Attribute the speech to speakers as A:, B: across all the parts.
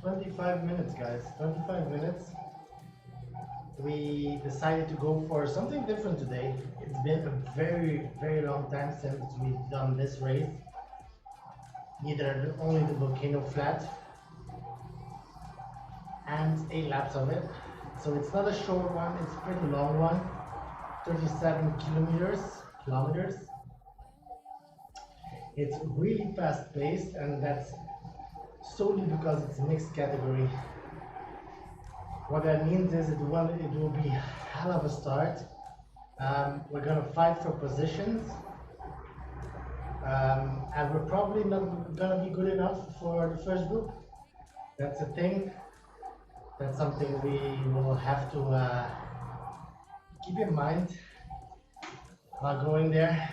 A: 25 minutes, guys. 25 minutes. We decided to go for something different today. It's been a very, very long time since we've done this race. Either only the volcano flat and 8 laps of it. So it's not a short one, it's a pretty long one. 37 kilometers. It's really fast paced, and that's solely because it's a mixed category. What that means is it will be a hell of a start. We're gonna fight for positions, and we're probably not gonna be good enough for the first group. That's a thing. That's something we will have to keep in mind while going there.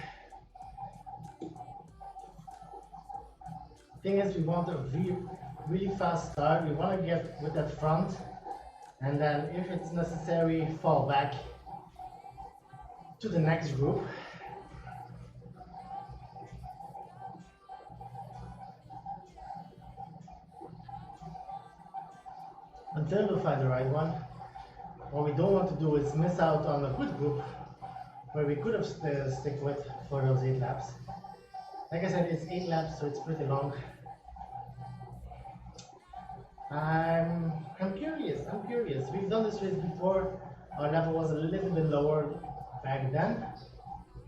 A: Thing is, we want a really fast start. We want to get with that front, and then if it's necessary, fall back to the next group. Until we find the right one. What we don't want to do is miss out on a good group where we could have stick with for those 8 laps. Like I said, it's 8 laps, so it's pretty long. I'm curious. We've done this race before. Our level was a little bit lower back then.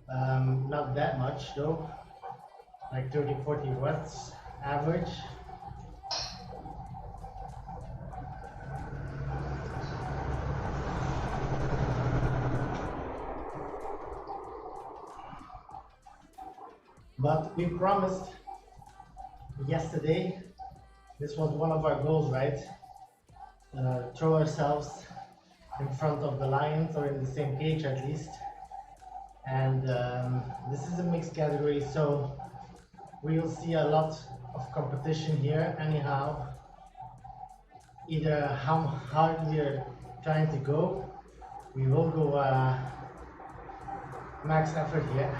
A: Not that much though, like 30-40 watts average. But we promised yesterday, this was one of our goals, right? Throw ourselves in front of the lions, or in the same cage at least. And this is a mixed category, so we will see a lot of competition here anyhow. Either how hard we are trying to go, we will go max effort here.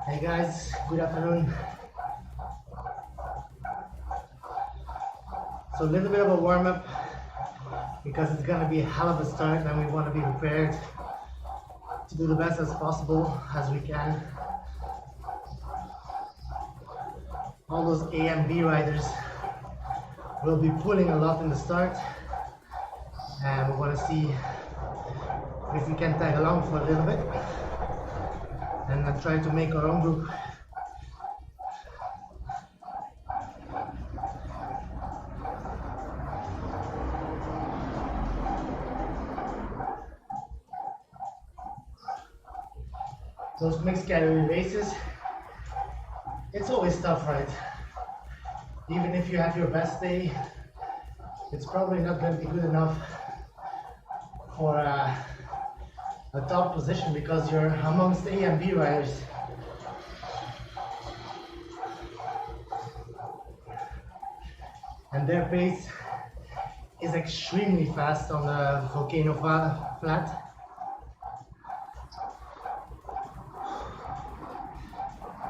A: Hey guys, good afternoon. So a little bit of a warm-up because it's gonna be a hell of a start, and we want to be prepared to do the best as possible as we can. All those A and B riders will be pulling a lot in the start, and we want to see if we can tag along for a little bit and try to make our own group. Those mixed category races, it's always tough, right? Even if you have your best day, it's probably not going to be good enough for a top position because you're amongst A and B riders. And their pace is extremely fast on the volcano flat.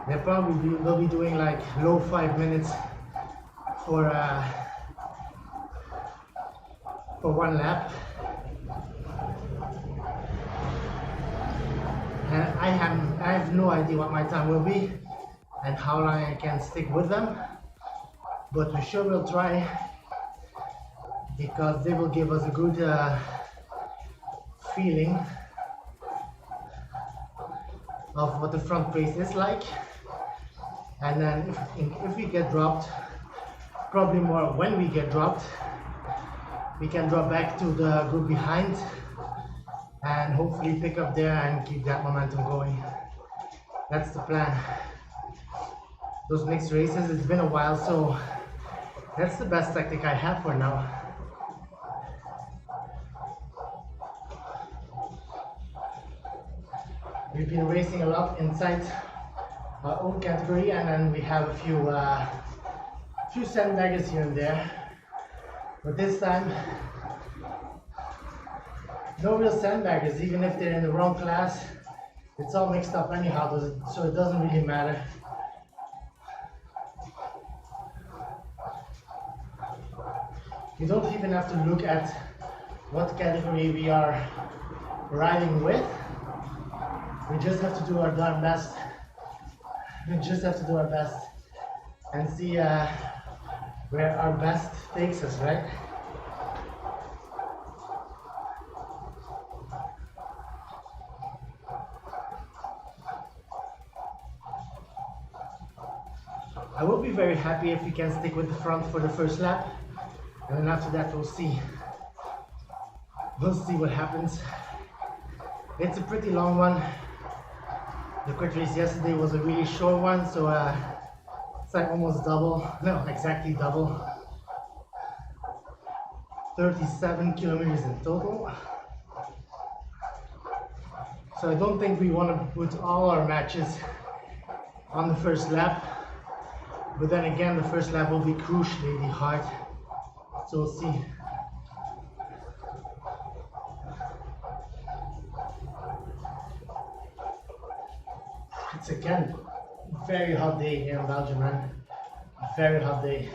A: They probably will be doing like low 5 minutes for 1 lap. And I have no idea what my time will be and how long I can stick with them. but we sure will try, because they will give us a good feeling of what the front pace is like. And then if we get dropped, probably more when we get dropped, we can drop back to the group behind and hopefully pick up there and keep that momentum going. That's the plan. Those mixed races, it's been a while, so that's the best tactic I have for now. We've been racing a lot inside our own category, and then we have a few sandbaggers here and there. But this time, no real sandbaggers, even if they're in the wrong class. It's all mixed up anyhow, so it doesn't really matter. You don't even have to look at what category we are riding with. We just have to do our darn best. We just have to do our best and see where our best takes us, right? I will be very happy if we can stick with the front for the first lap, and then after that we'll see. We'll see what happens. It's a pretty long one. The quick race yesterday was a really short one, so it's like almost double, no, exactly double. 37 kilometers in total. So I don't think we want to put all our matches on the first lap, but then again the first lap will be crucially hard, so we'll see. It's again a very hot day here in Belgium, man. A very hot day.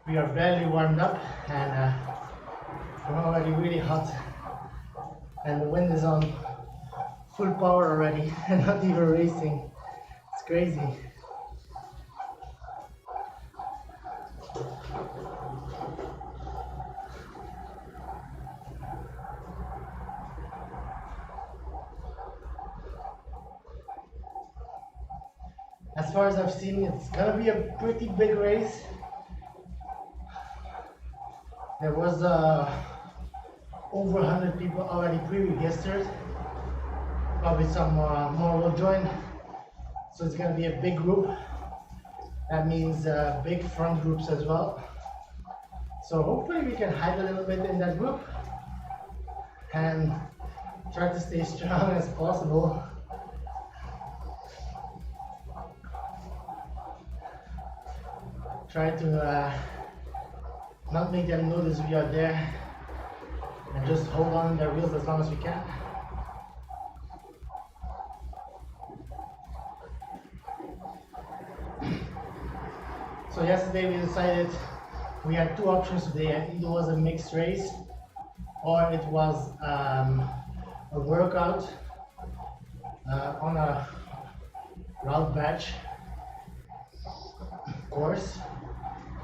A: We are barely warmed up and we're already really hot. And the wind is on full power already and not even racing. It's crazy. As far as I've seen, it's gonna be a pretty big race. There was over 100 people already pre-registered. Probably some more will join. So it's gonna be a big group. That means big front groups as well. So hopefully we can hide a little bit in that group and try to stay strong as possible. Try to not make them notice we are there and just hold on their wheels as long as we can. So yesterday we decided we had two options today, and either was a mixed race or it was a workout on a route batch course.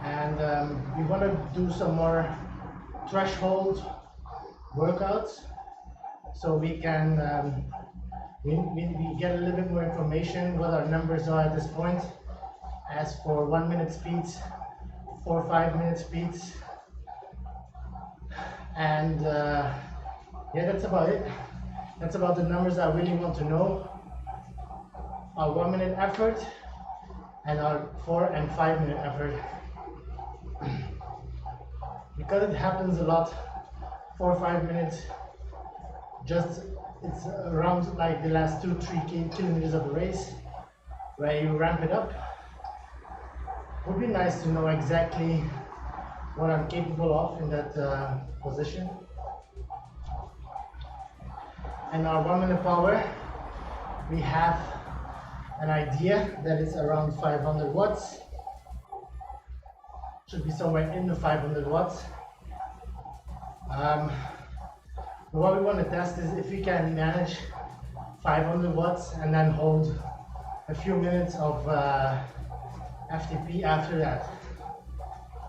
A: And we want to do some more threshold workouts so we can we get a little bit more information what our numbers are at this point. As for 1 minute speeds, 4 or 5 minute speeds, and yeah, that's about it. That's about the numbers I really want to know. Our 1 minute effort and our 4 and 5 minute effort. Because it happens a lot, 4 or 5 minutes, just it's around like the last 2-3 kilometers of the race where you ramp it up. It would be nice to know exactly what I'm capable of in that position. And our 1 minute power, we have an idea that it's around 500 watts. Should be somewhere in the 500 watts. What we want to test is if we can manage 500 watts and then hold a few minutes of FTP after that?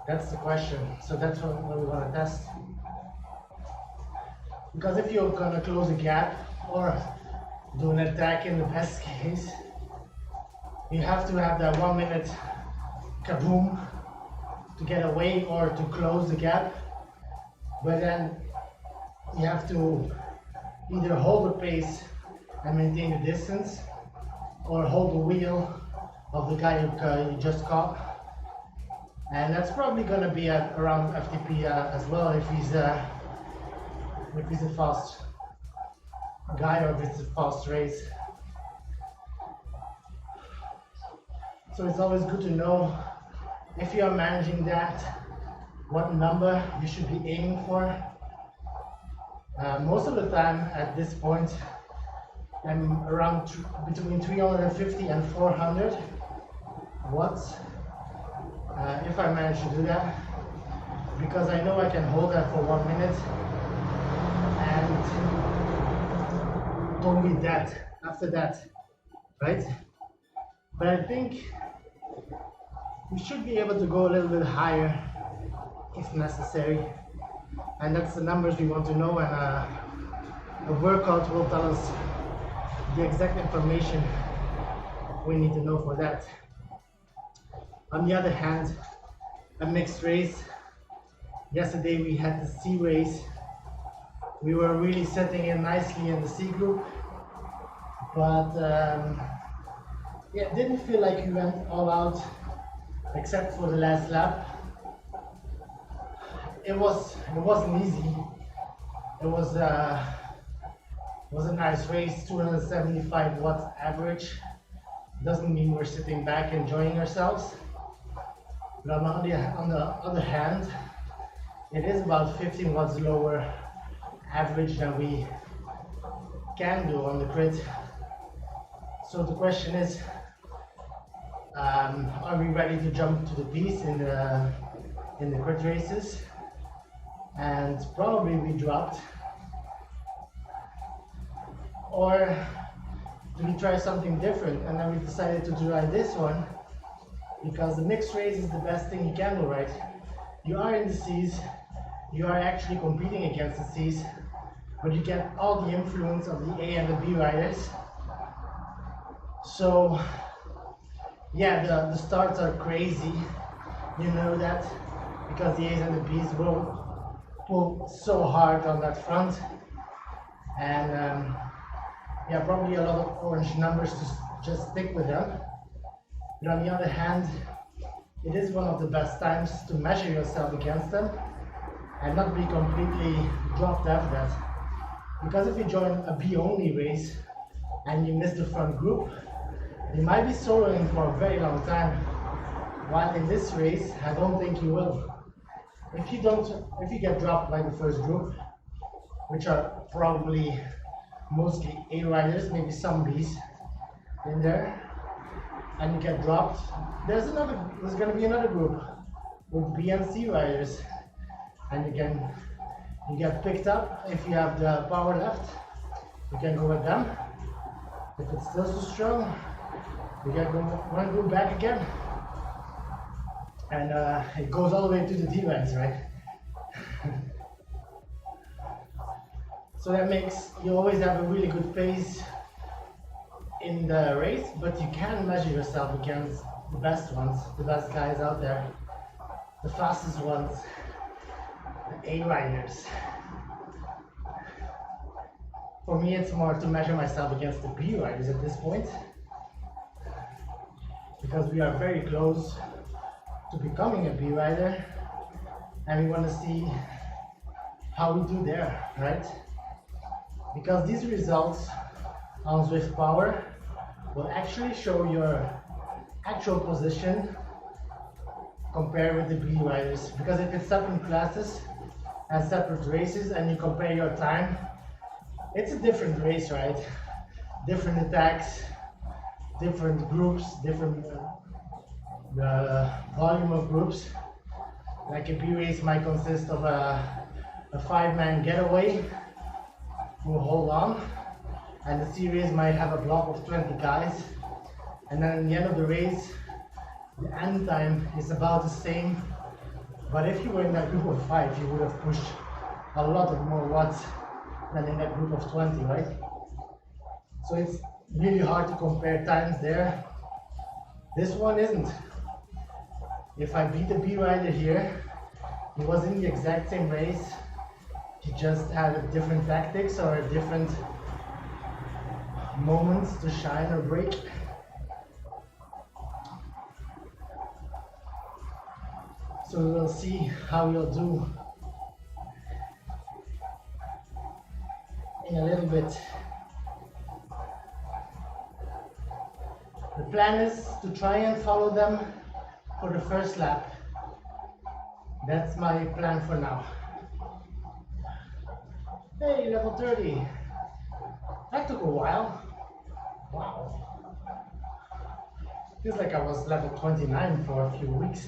A: That's the question. So that's what we want to test. Because if you're gonna close a gap or do an attack in the best case, you have to have that 1 minute kaboom to get away or to close the gap. But then you have to either hold the pace and maintain the distance, or hold the wheel of the guy you just caught. And that's probably going to be at around FTP as well if he's a fast guy or if it's a fast race. So it's always good to know if you are managing that, what number you should be aiming for. Most of the time at this point, I'm around between 350 and 400 watts. If I manage to do that, because I know I can hold that for 1 minute and don't need that after that, right? But I think we should be able to go a little bit higher if necessary, and that's the numbers we want to know, and a workout will tell us the exact information we need to know for that. On the other hand, a mixed race. Yesterday we had the C race. We were really setting in nicely in the C group, but yeah, it didn't feel like we went all out except for the last lap. It wasn't easy. It was a nice race, 275 watts average. Doesn't mean we're sitting back enjoying ourselves. But on the other hand, it is about 15 watts lower average than we can do on the crit. So the question is, are we ready to jump to the beast in the crit races? And probably we dropped. Or do we try something different? And then we decided to try this one, because the mixed race is the best thing you can do, right? You are in the C's, you are actually competing against the C's, but you get all the influence of the A and the B riders. So yeah, the starts are crazy, you know that, because the A's and the B's will pull so hard on that front, and yeah, probably a lot of orange numbers to just stick with them. But on the other hand, it is one of the best times to measure yourself against them and not be completely dropped after that. Because if you join a B-only race and you miss the front group, you might be soloing for a very long time. While in this race, I don't think you will. If you get dropped by the first group, which are probably mostly A riders, maybe some B's in there, and you get dropped, there's going to be another group with B and C riders, and again, you get picked up. If you have the power left, you can go with them. If it's still so strong, you get one group back again, and it goes all the way to the D riders, right? So that makes you always have a really good pace in the race, but you can measure yourself against the best ones, the best guys out there, the fastest ones, the A riders. For me, it's more to measure myself against the B riders at this point, because we are very close to becoming a B rider, and we want to see how we do there, right? Because these results on Zwift Power will actually show your actual position compared with the B riders. Because if it's separate classes and separate races and you compare your time, it's a different race, right? Different attacks, different groups, different the volume of groups. Like a B race might consist of a 5-man getaway who hold on, and the C race might have a block of 20 guys, and then at the end of the race The end time is about the same, but if you were in that group of 5, you would have pushed a lot of more watts than in that group of 20, right? So it's really hard to compare times there. This one isn't. If I beat the B rider here, he was in the exact same race. He just had a different tactics or a different moments to shine or break. So we'll see how he'll do in a little bit. The plan is to try and follow them for the first lap. That's my plan for now. Hey, level 30. That took a while. Wow. Feels like I was level 29 for a few weeks.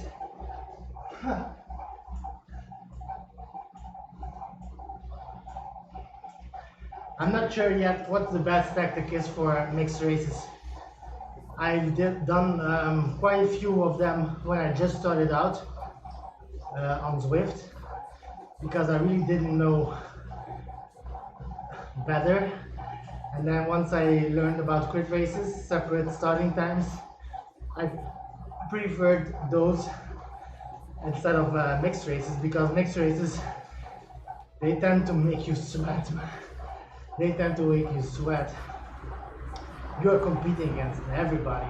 A: Huh. I'm not sure yet what the best tactic is for mixed races. I've done quite a few of them when I just started out on Zwift, because I really didn't know better. And then once I learned about crit races, separate starting times, I preferred those instead of mixed races, because mixed races, they tend to make you sweat. They tend to make you sweat. You're competing against everybody.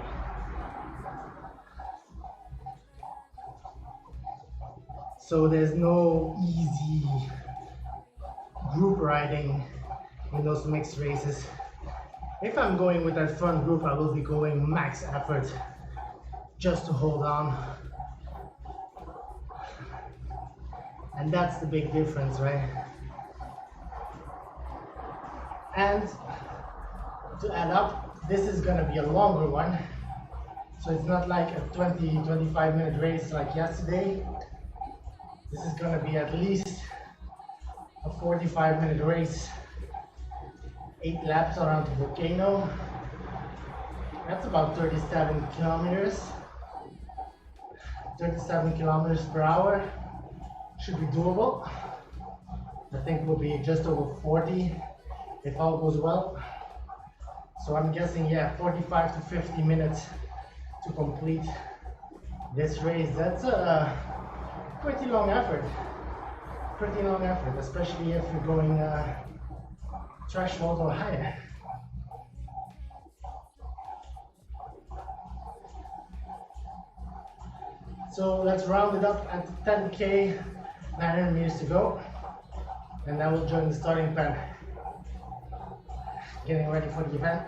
A: So there's no easy group riding in those mixed races. If I'm going with that front group, I will be going max effort just to hold on. And that's the big difference, right? And to add up, this is gonna be a longer one. So it's not like a 20-25 minute race like yesterday. This is gonna be at least a 45-minute race. 8 laps around the volcano. That's about 37 kilometers. 37 kilometers per hour should be doable. I think we'll be just over 40 if all goes well. So I'm guessing, yeah, 45 to 50 minutes to complete this race. That's a pretty long effort. Pretty long effort, especially if you're going threshold or higher. So let's round it up at 10K, 900 meters to go. And then we'll join the starting pen. Getting ready for the event.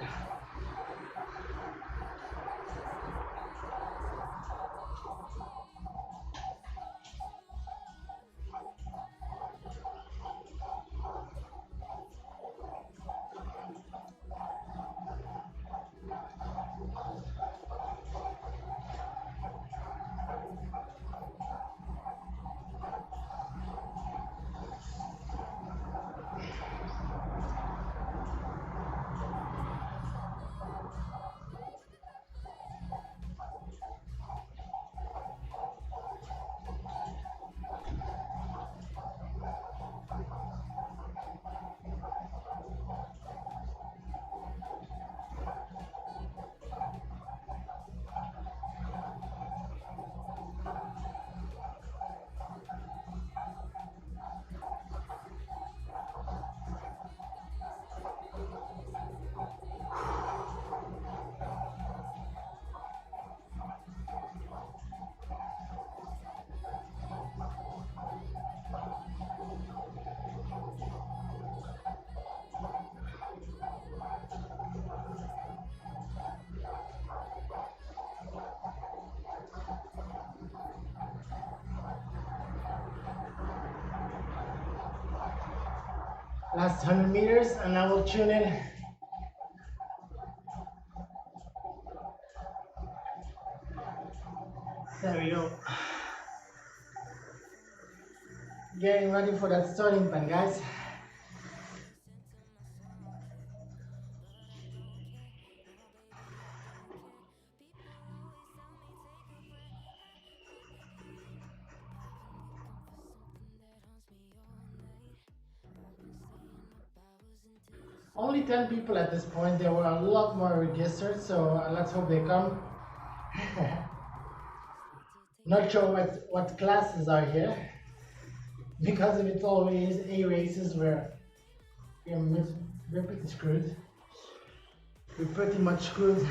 A: Last 100 meters, and I will tune in. There we go. Getting ready for that starting pen, guys. Only 10 people at this point. There were a lot more registered, so let's hope they come. Not sure what classes are here, because if it's always A races, we're pretty screwed. We're pretty much screwed.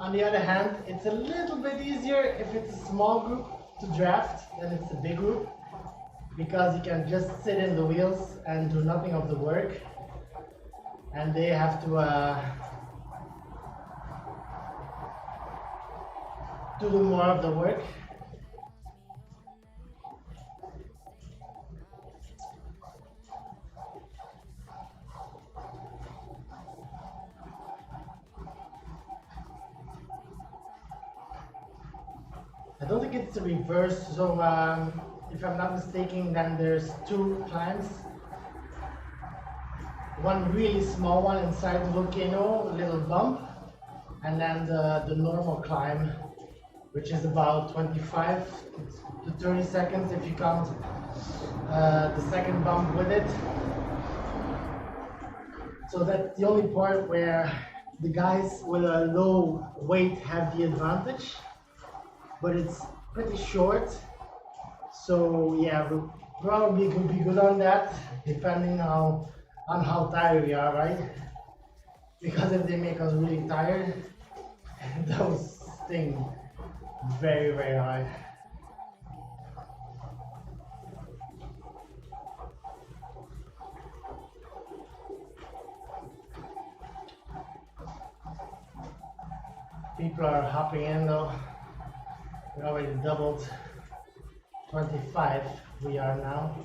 A: On the other hand, it's a little bit easier if it's a small group to draft than it's a big group, because you can just sit in the wheels and do nothing of the work, and they have to do more of the work. I don't think it's the reverse, so if I'm not mistaken, then there's two climbs. One really small one inside the volcano, a little bump, and then the normal climb, which is about 25 to 30 seconds if you count the second bump with it. So that's the only part where the guys with a low weight have the advantage, but it's pretty short. So yeah, we'll probably could be good on that, depending on how tired we are, right? Because if they make us really tired, those sting very, very hard. People are hopping in though. We already doubled 25 we are now.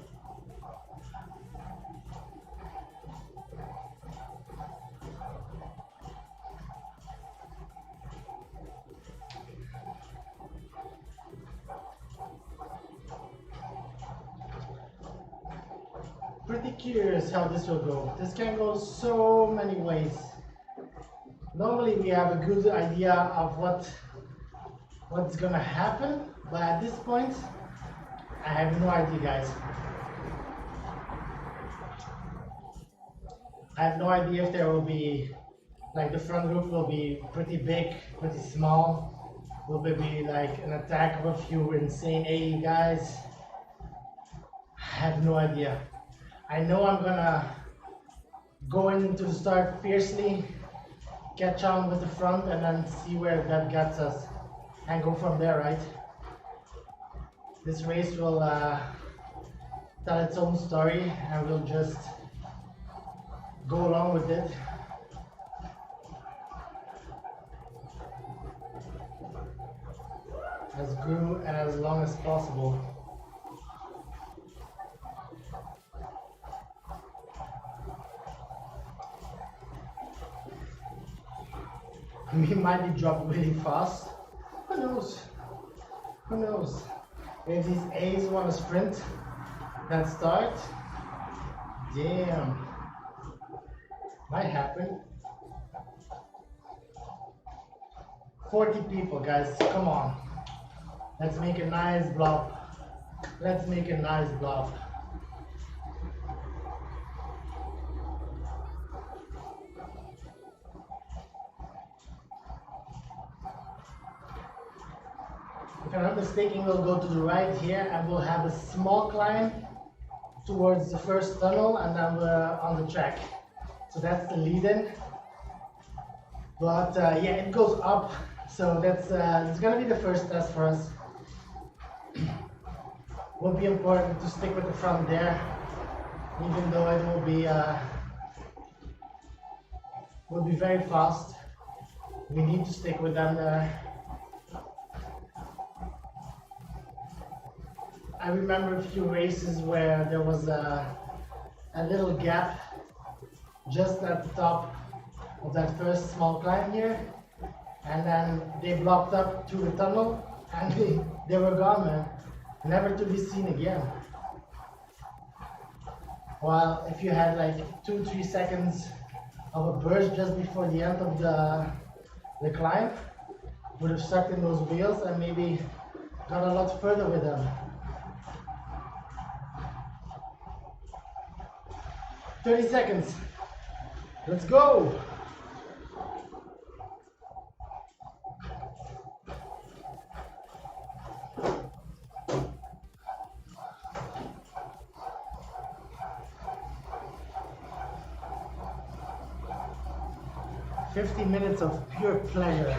A: Pretty curious how this will go. This can go so many ways. Normally we have a good idea of what's gonna happen, but at this point I have no idea, guys. I have no idea if there will be, like, the front group will be pretty big, pretty small. Will there be like an attack of a few insane 80 guys? I have no idea. I know I'm gonna go into the start fiercely, catch on with the front, and then see where that gets us, and go from there, right? This race will tell its own story, and we'll just go along with it. As good and as long as possible. We might be dropped really fast. Who knows? Who knows? If these A's want to sprint that start, damn, might happen. 40 people, guys, come on. Let's make a nice blob. Let's make a nice blob. If I'm not mistaken, we'll go to the right here and we'll have a small climb towards the first tunnel, and then we're on the track. So that's the lead-in. But yeah, it goes up, so that's it's gonna be the first test for us. Will be important to stick with the front there, even though it will be very fast. We need to stick with them there. I remember a few races where there was a little gap just at the top of that first small climb here, and then they blocked up to the tunnel and they were gone, man. Never to be seen again. While if you had like 2-3 seconds of a burst just before the end of the climb, would have stuck in those wheels and maybe got a lot further with them. 30 seconds. Let's go. "50 minutes of pure pleasure."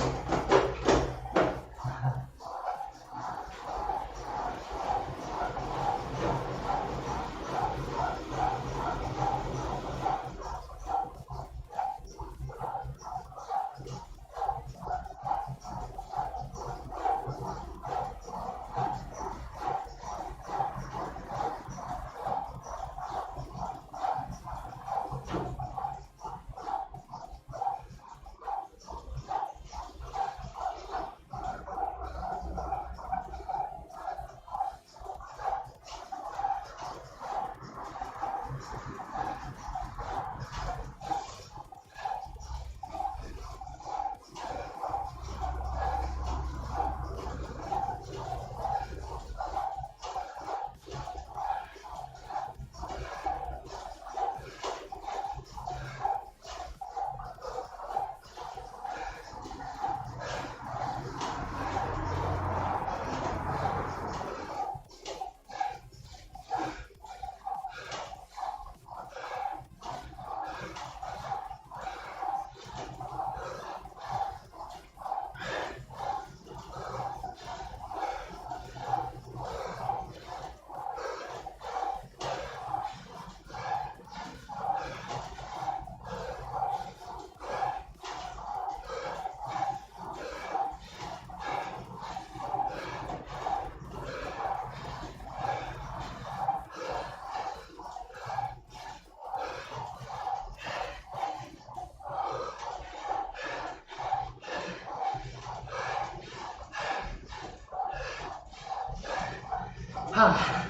A: Ah.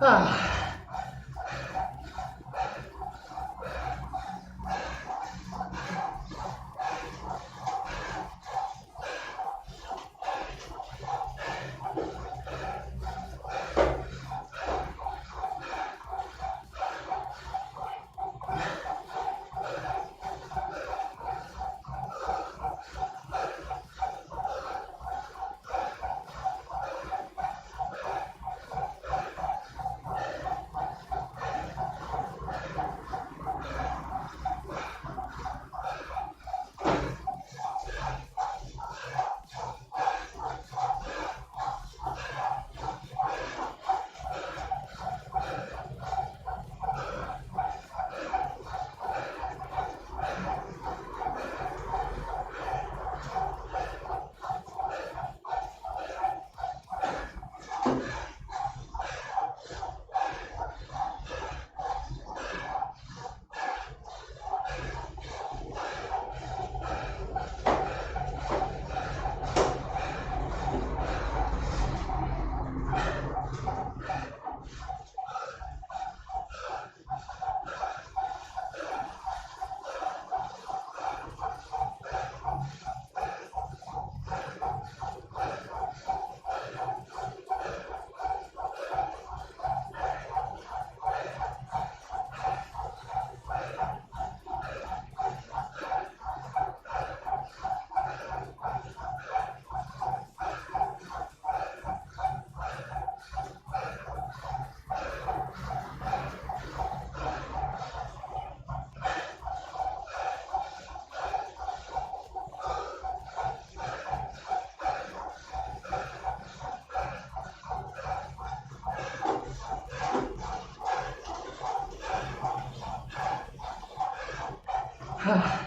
A: Ah. Oh.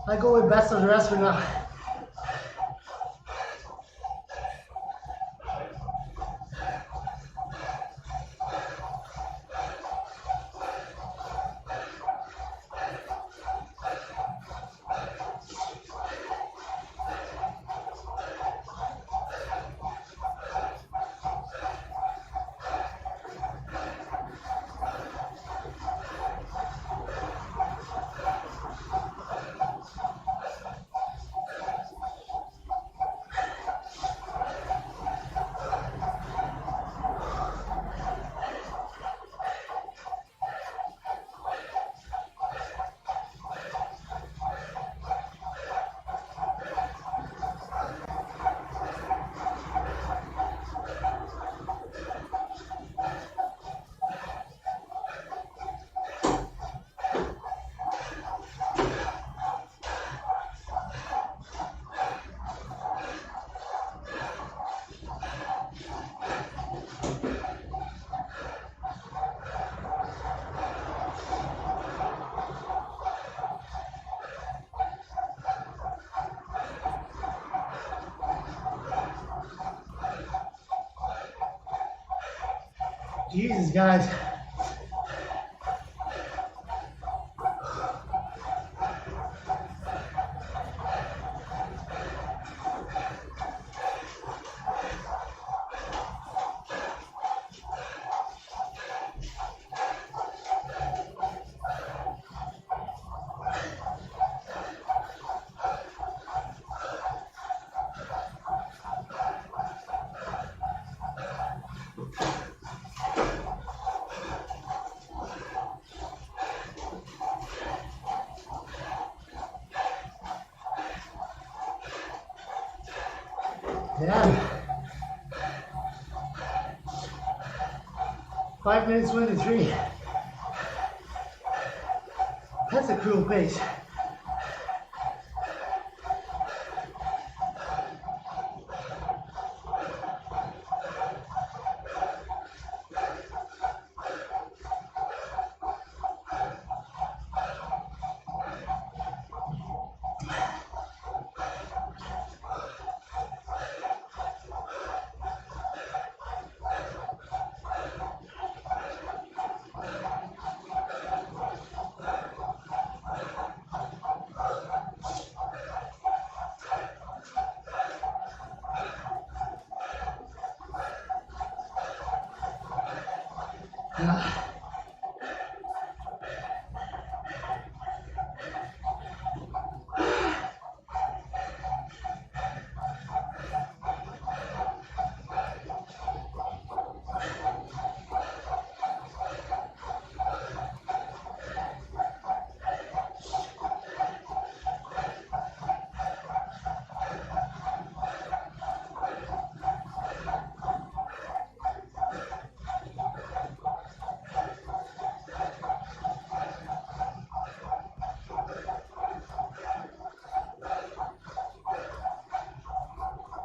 A: I go with best of the rest for now. Jesus, guys. Yeah. 5 minutes 23. That's a cruel pace.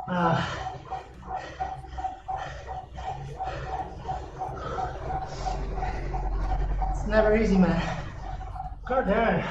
A: Uh, it's never easy, man. God damn it.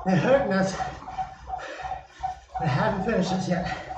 A: It hurt nuts. I haven't finished this yet.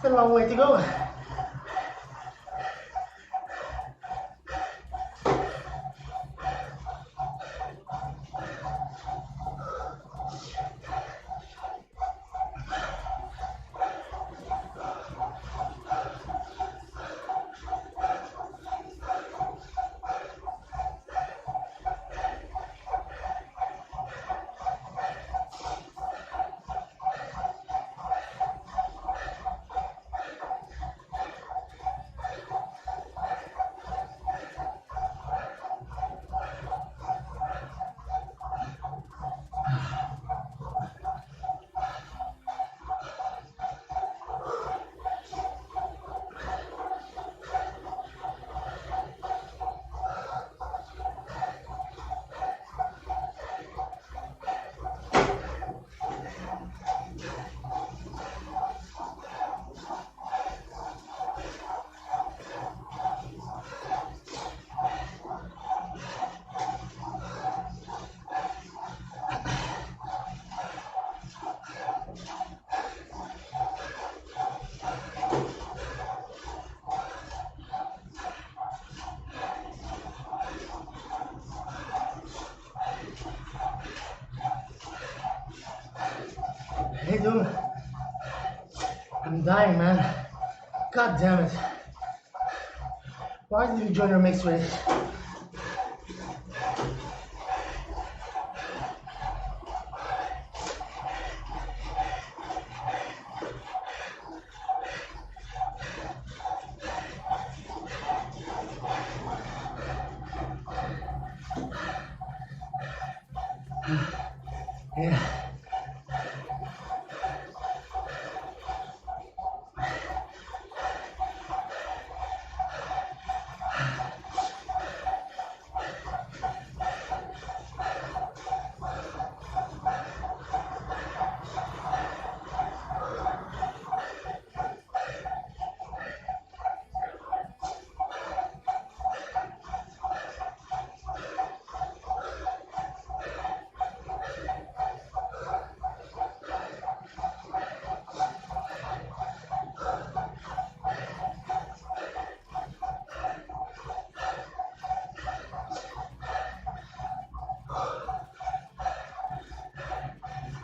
A: Still a long way to go. Hey dude, I'm dying, man. God damn it. Why did you join your mixed race? Yeah.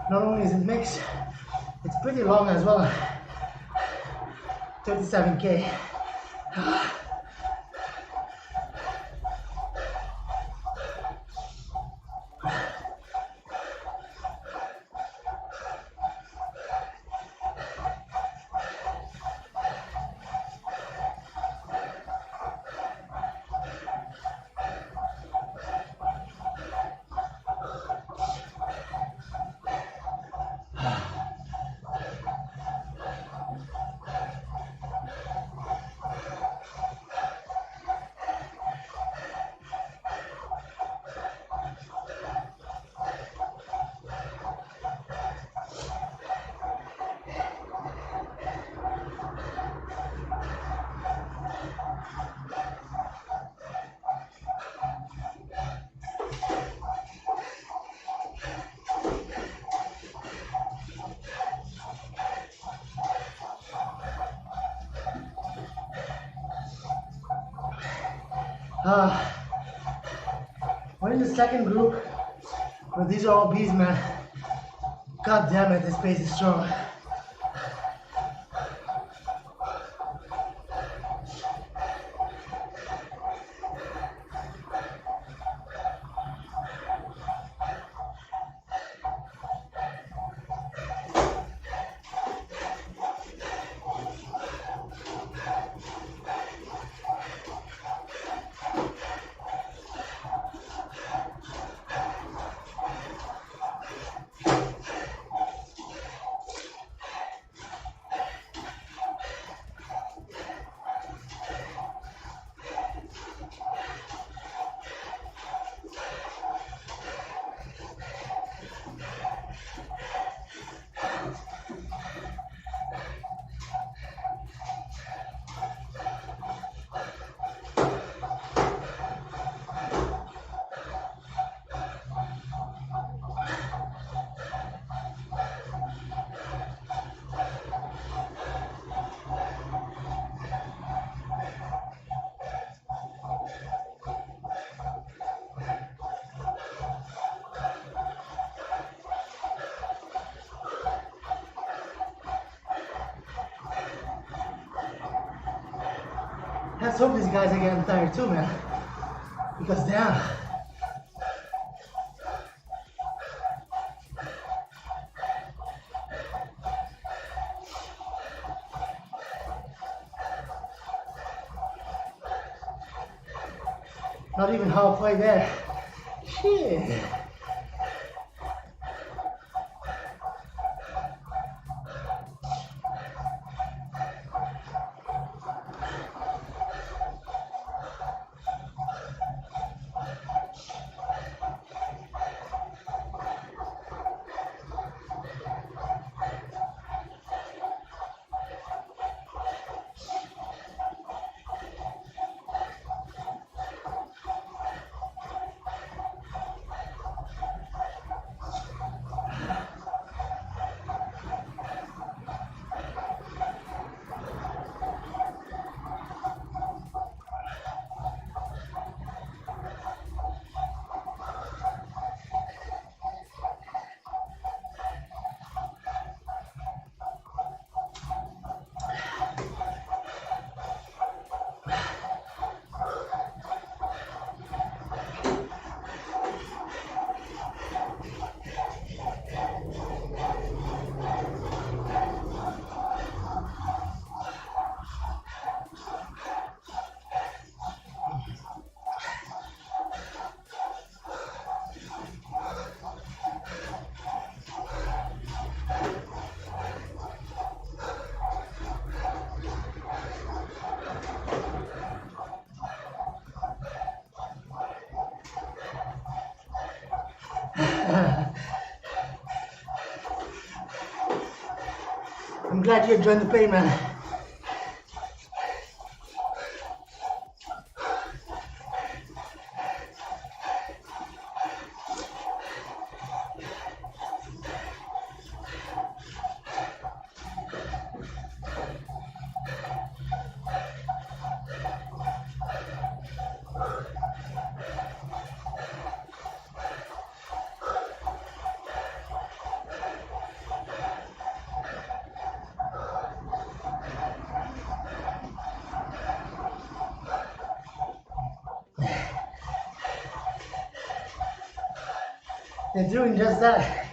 A: Not only is it mixed, it's pretty long as well. 37K. We're in the second group, but these are all bees, man. God damn it, this pace is strong. Let's hope these guys are getting tired too, man. Because damn. Not even halfway there. Shit. I'm glad you enjoyed the pain, man. They're doing just that.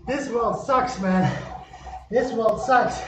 A: This world sucks, man. This world sucks.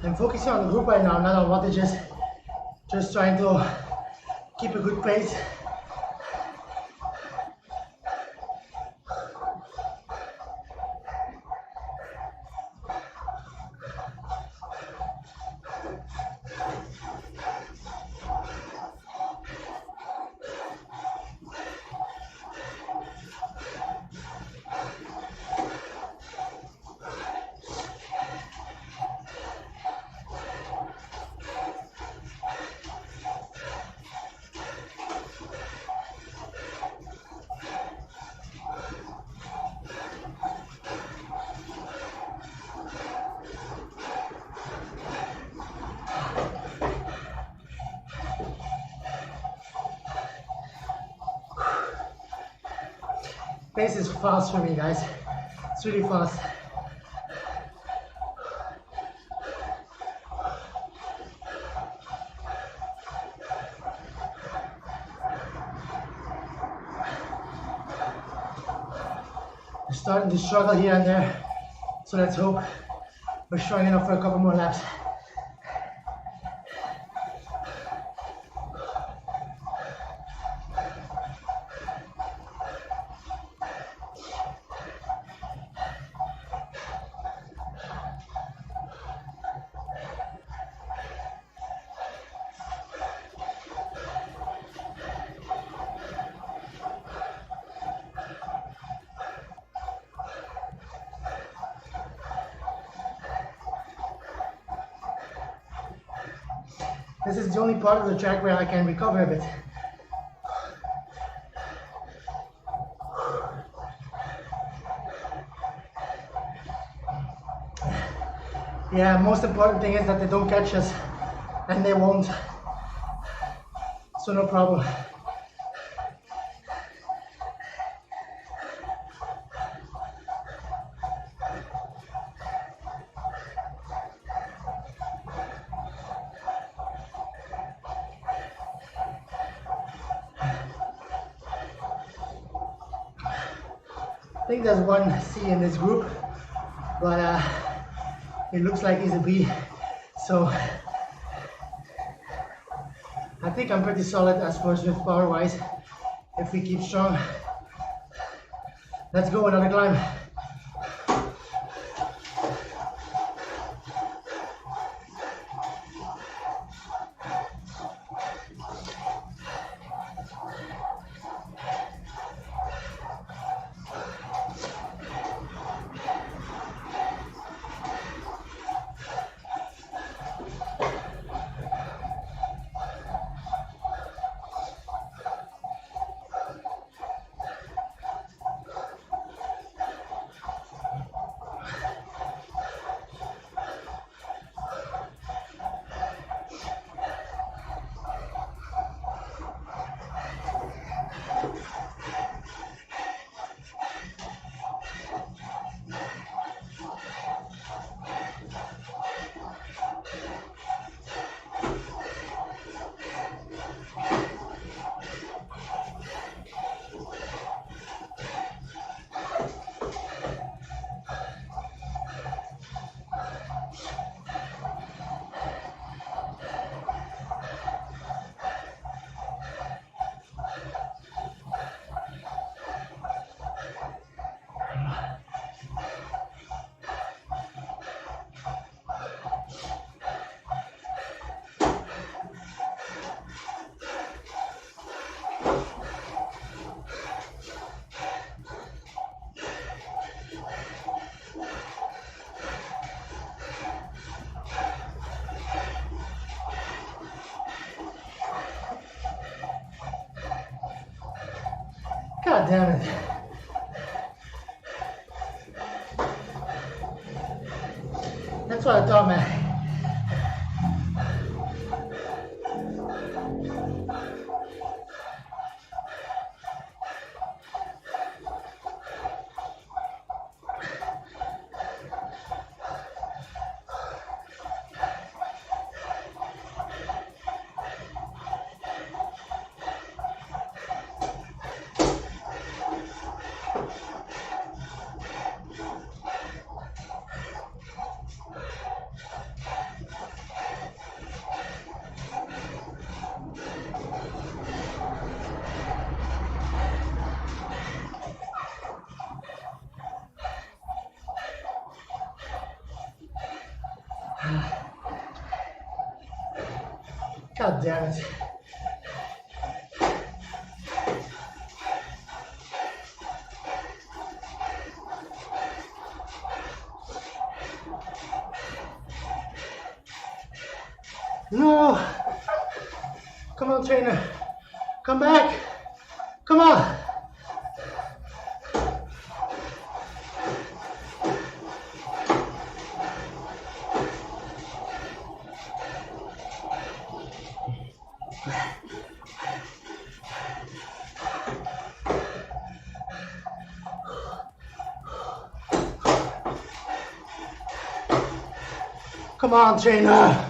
A: I'm focusing on the group right now, not on what they're just trying to keep a good pace. Pace is fast for me, guys. It's really fast. We're starting to struggle here and there, so let's hope we're strong enough for a couple more laps. This is the only part of the track where I can recover a bit. Yeah, most important thing is that they don't catch us, and they won't. So no problem. I think there's one C in this group, but it looks like he's a B, so I think I'm pretty solid as far as with power wise if we keep strong. Let's go, another climb. God damn it. That's what I thought, man. God damn it. No! Come on, trainer. Come back. Come on. Come on, trainer.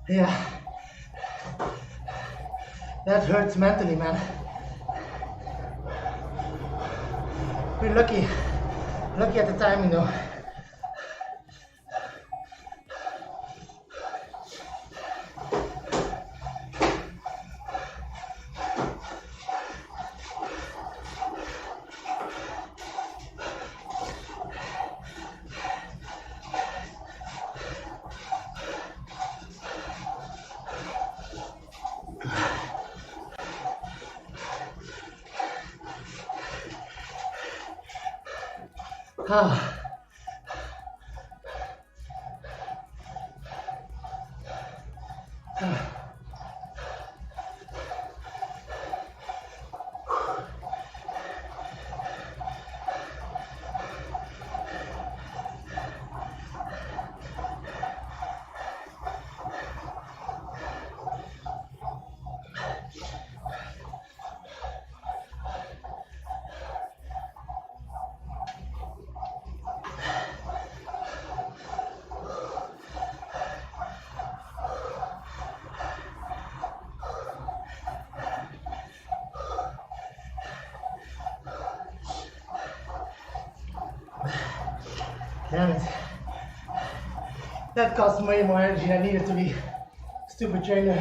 A: Yeah, that hurts mentally, man. We're lucky at the timing though. Damn it. That cost way more energy than I needed to be. Stupid trainer.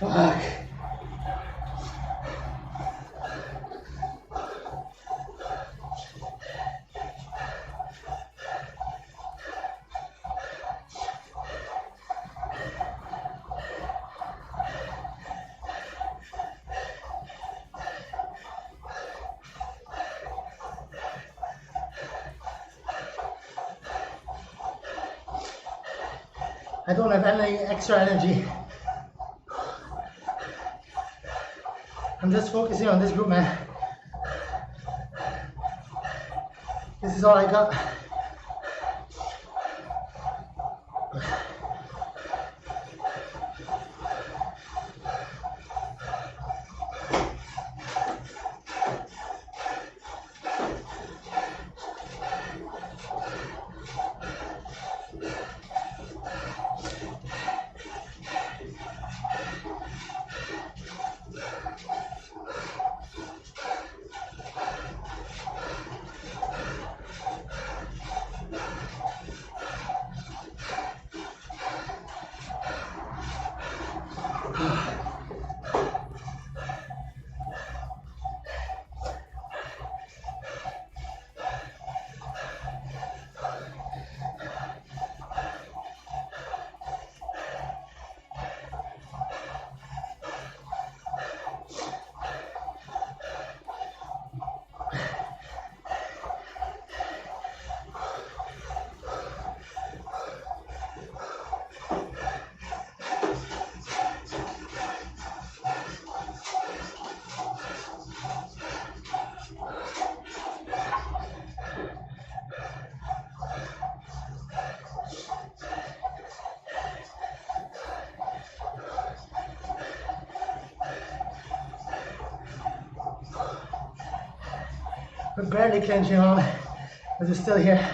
A: Fuck. I don't have any extra energy. I'm just focusing on this group, man. This is all I got. We're barely clenching on, but we're still here.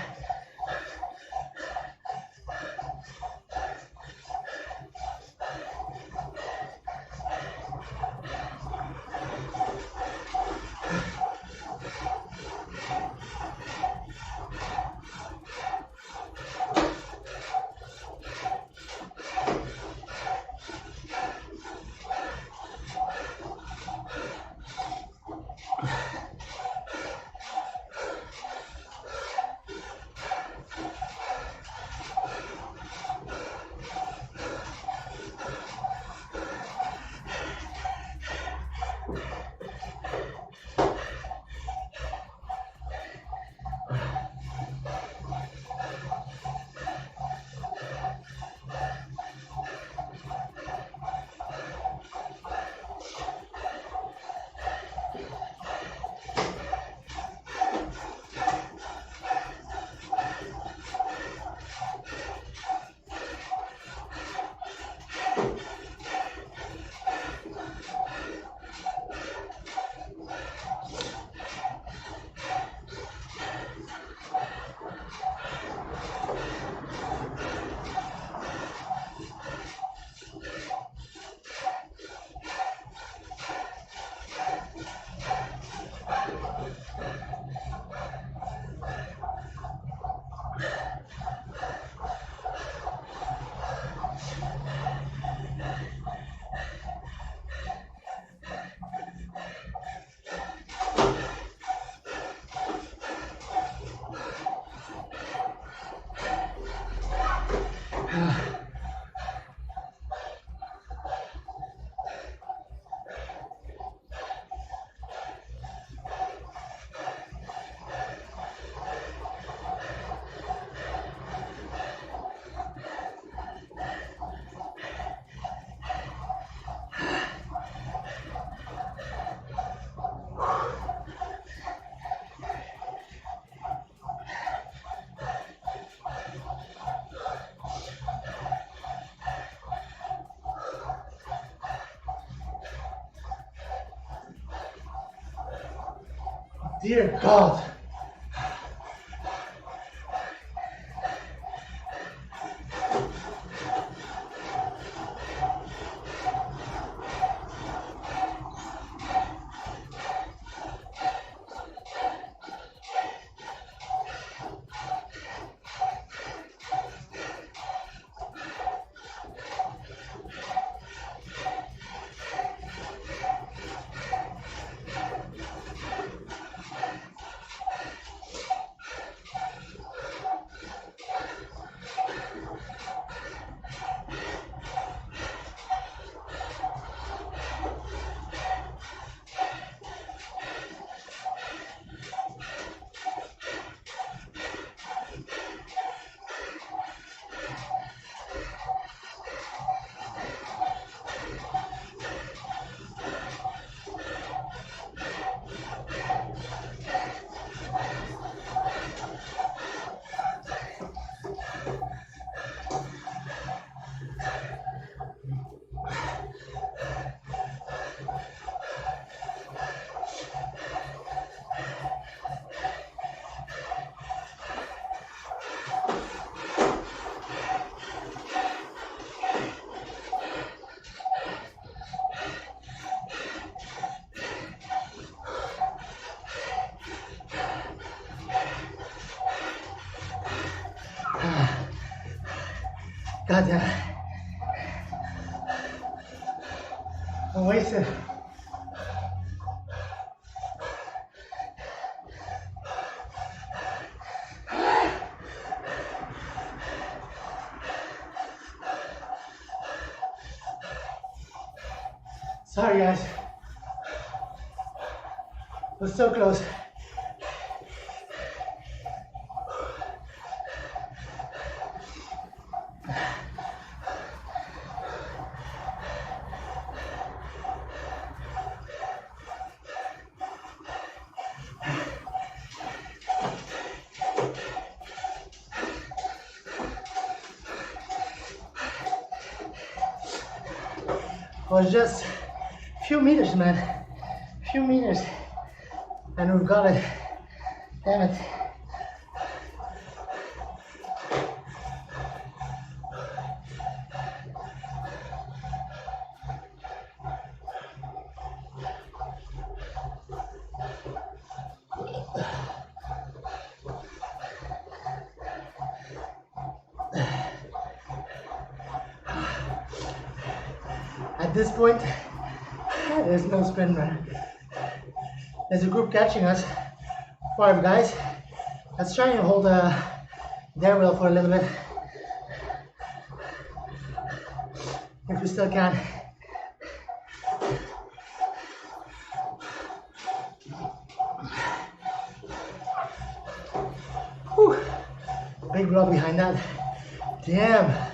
A: Dear God. God damn it. I'm wasted. Sorry guys. We're so close. Was just a few meters, man. Few meters, and we've got it. Damn it. At this point, there's no sprint run. There's a group catching us. 5 guys. Let's try and hold their wheel for a little bit. If we still can. Whew. Big blow behind that. Damn.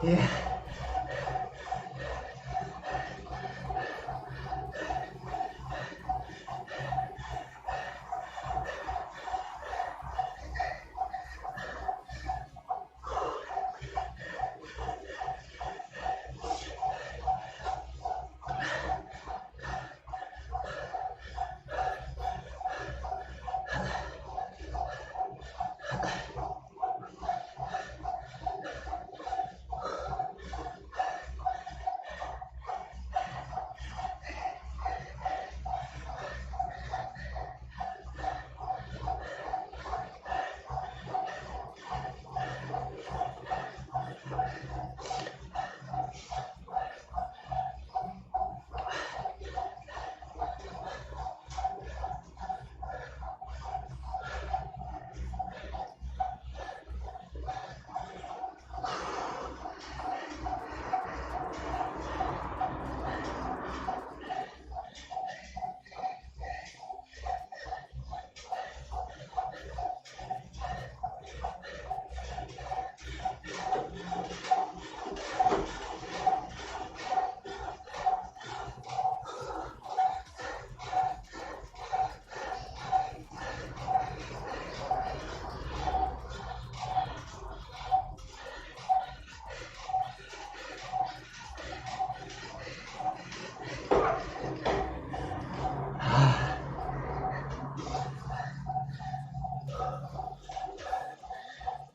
A: Yeah.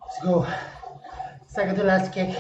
A: Let's go. Second to last kick.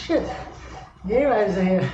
A: shit. Gear riders are here.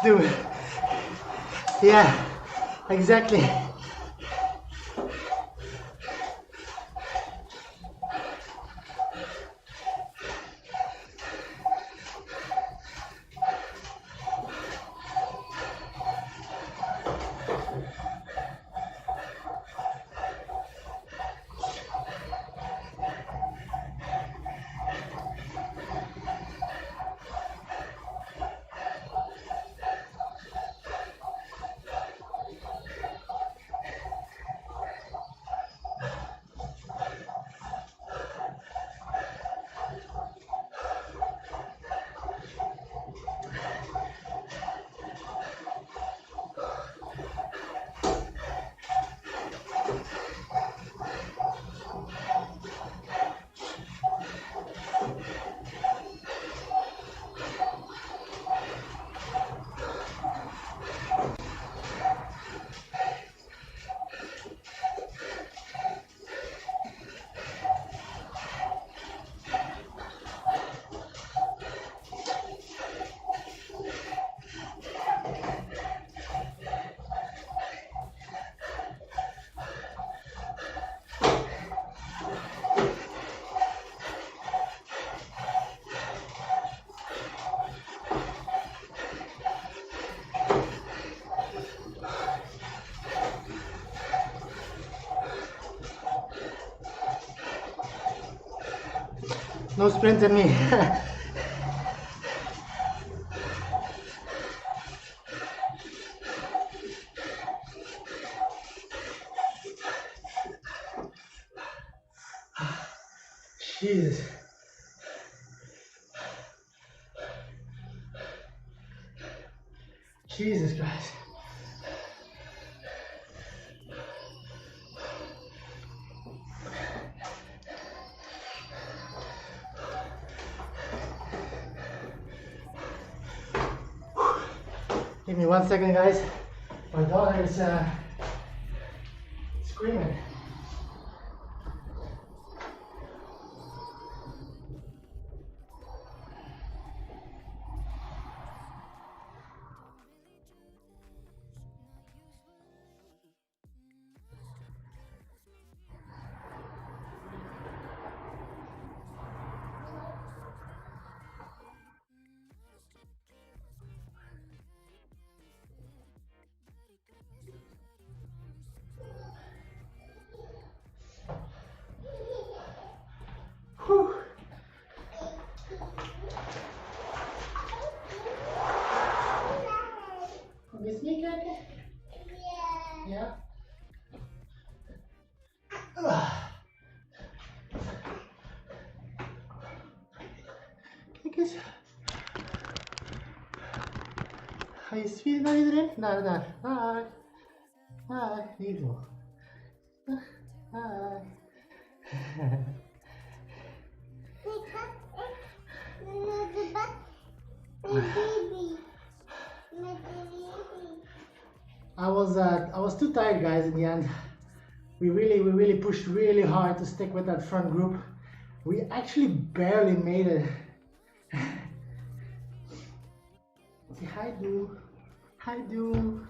A: Dude, yeah, exactly. No sprint in me. Jesus. Jesus Christ. Give me 1 second, guys. My daughter is screaming. Whew. Miss me, Kaka? Yeah. Kijk eens. Ga je spieren naar iedereen? Naar. Hi. Hi. Hier nog. Hi. I was too tired, guys. In the end, we really pushed really hard to stick with that front group. We actually barely made it. Say hi, do. Hi, do.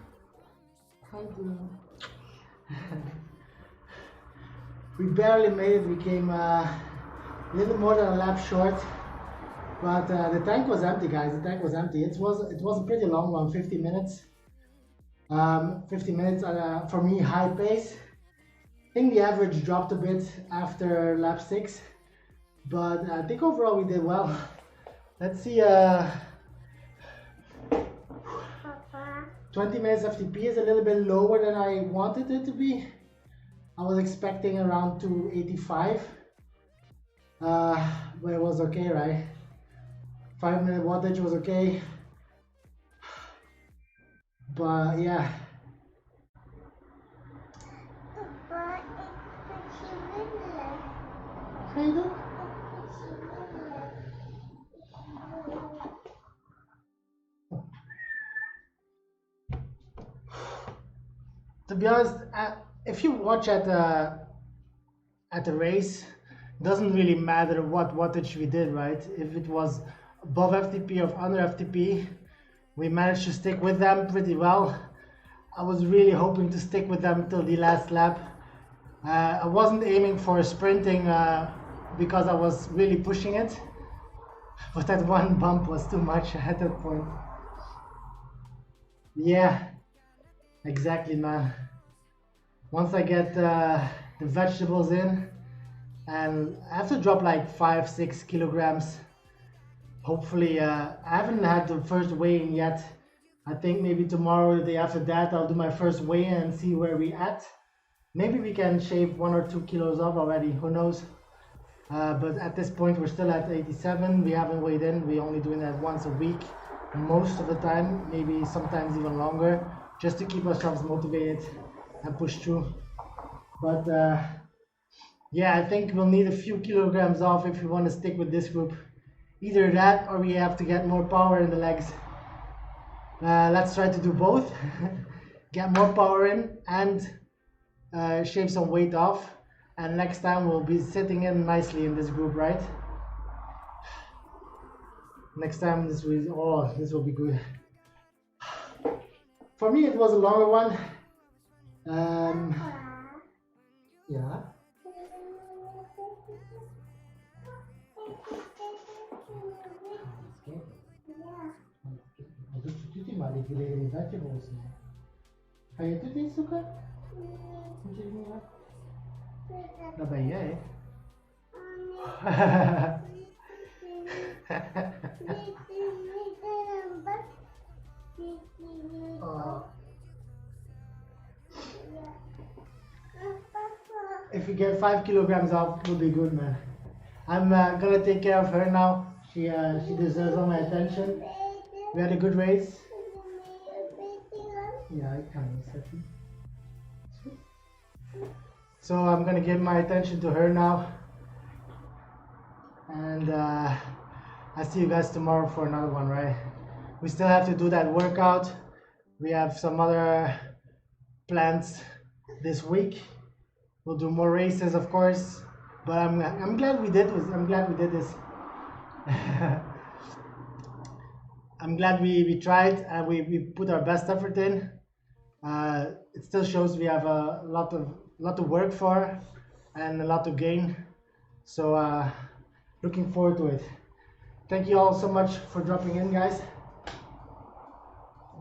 A: Hi, do. We barely made it. We came a little more than a lap short. But the tank was empty, guys. The tank was empty. It was a pretty long one, 50 minutes. 50 minutes for me, high pace. think the average dropped a bit after lap 6, but I think overall we did well. Let's see, 20 minutes FTP is a little bit lower than I wanted it to be. I was expecting around 285, but it was okay, right? 5-minute wattage was okay, but yeah. To be honest, if you watch at the race, it doesn't really matter what wattage we did, right? If it was above FTP or under FTP, we managed to stick with them pretty well. I was really hoping to stick with them till the last lap. I wasn't aiming for sprinting because I was really pushing it, but that one bump was too much at that point. Yeah, exactly, man. Once I get the vegetables in, and I have to drop like 5-6 kilograms. Hopefully, I haven't had the first weigh-in yet. I think maybe tomorrow or the day after that I'll do my first weigh-in and see where we at. Maybe we can shave 1 or 2 kilos off already, who knows. But at this point we're still at 87. We haven't weighed in. We're only doing that once a week most of the time, maybe sometimes even longer, just to keep ourselves motivated and push through. But yeah, I think we'll need a few kilograms off if we want to stick with this group. Either that or we have to get more power in the legs. Let's try to do both. Get more power in and shave some weight off. And next time we'll be sitting in nicely in this group, right? Next time this will be good. For me it was a longer one. Yeah. Maar ik wil even een vegetables nemen. Ga je dit eens zoeken? Moet je niet wat? Dat ben jij, hè? If you get 5 kilograms off, it'll be good, man. I'm gonna take care of her now. She deserves all my attention. We had a good race. Yeah, I can. So I'm gonna give my attention to her now, and I'll see you guys tomorrow for another one, right? We still have to do that workout. We have some other plans this week. We'll do more races, of course, but I'm glad we did this. I'm glad we did this. I'm glad we tried and we put our best effort in. It still shows we have a lot to work for and a lot to gain. So looking forward to it. Thank you all so much for dropping in, guys.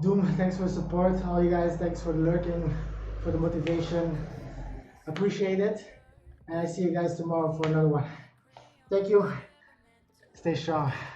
A: Doom, thanks for the support. All you guys, thanks for lurking, for the motivation. Appreciate it. And I see you guys tomorrow for another one. Thank you. Stay strong.